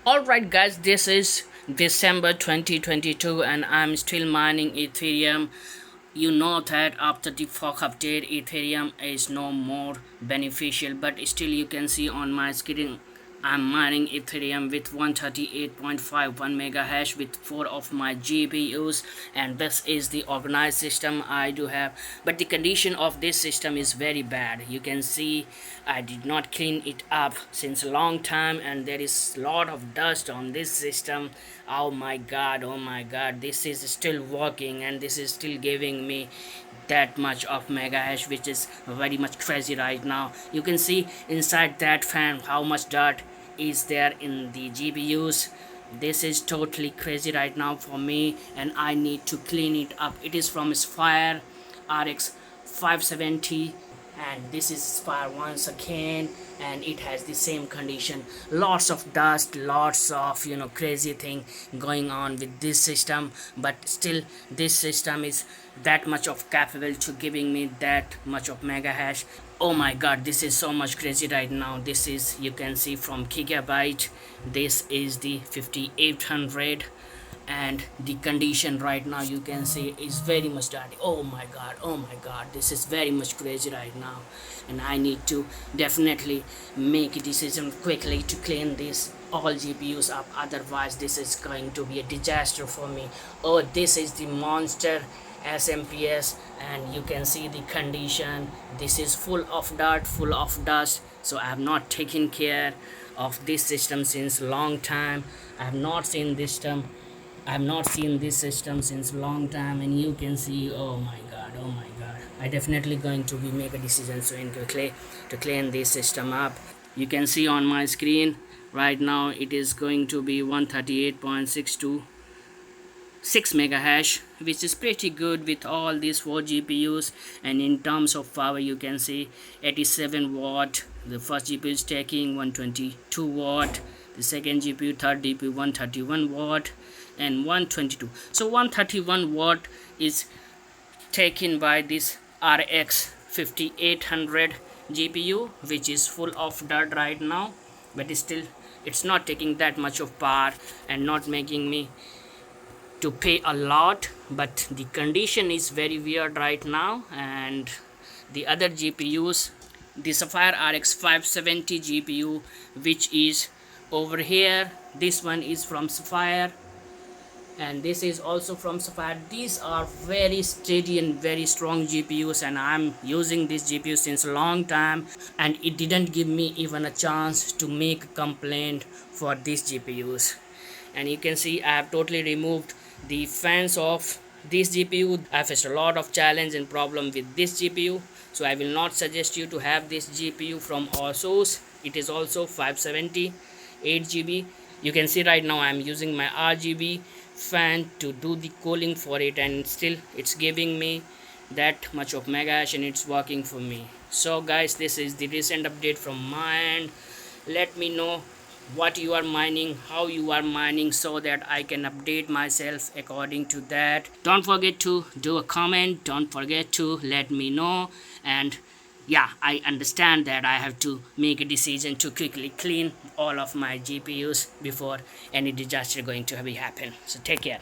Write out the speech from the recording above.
Alright guys, this is December 2022 and I'm still mining Ethereum. You know that after the fork update Ethereum is no more beneficial, but still you can see on my screen I'm mining Ethereum with 138.51 mega hash with 4 of my GPUs, and this is the organized system I do have. But the condition of this system is very bad. You can see I did not clean it up since a long time and there is a lot of dust on this system. Oh my god, this is still working and this is still giving me that much of mega hash, which is very much crazy right now. You can see inside that fan how much dirt is there in the GPUs. This is totally crazy right now for me and I need to clean it up. It is from Spire RX 570 and this is Spire once again, and it has the same condition. Lots of dust, lots of crazy thing going on with this system, but still this system is that much of capable to giving me that much of mega hash. Oh my god, this is so much crazy right now. This is, you can see from gigabyte, this is the 5800, and the condition right now you can see is very much dirty. Oh my god, this is very much crazy right now, and I need to definitely make a decision quickly to clean this all GPUs up, otherwise this is going to be a disaster for me. Oh, this is the monster SMPS and you can see the condition. This is full of dirt, full of dust, so I have not taken care of this system since long time. I have not seen this system since long time, and you can see, oh my god, I definitely going to be make a decision soon quickly to clean this system up. You can see on my screen right now it is going to be 138.626 mega hash, which is pretty good with all these 4 GPUs. And in terms of power you can see 87 watt, the first GPU is taking 122 watt, the second GPU, third GPU 131 watt and 122. So 131 watt is taken by this RX 5800 GPU, which is full of dirt right now, but still it's not taking that much of power and not making me to pay a lot, but the condition is very weird right now. And the other GPUs, the Sapphire RX 570 GPU, which is over here, this one is from Sapphire and this is also from Sapphire. These are very steady and very strong GPUs, and I'm using this GPU since a long time and it didn't give me even a chance to make a complaint for these GPUs. And you can see I have totally removed the fans of this GPU. I faced a lot of challenge and problem with this GPU, so I will not suggest you to have this GPU from our source. It is also 570 8GB. You can see right now I'm using my RGB fan to do the cooling for it, and still it's giving me that much of mega hash and it's working for me. So guys, this is the recent update from my end. Let me know what you are mining, how you are mining, so that I can update myself according to that. Don't forget to do a comment, don't forget to let me know. And yeah, I understand that I have to make a decision to quickly clean all of my GPUs before any disaster going to happen. So take care.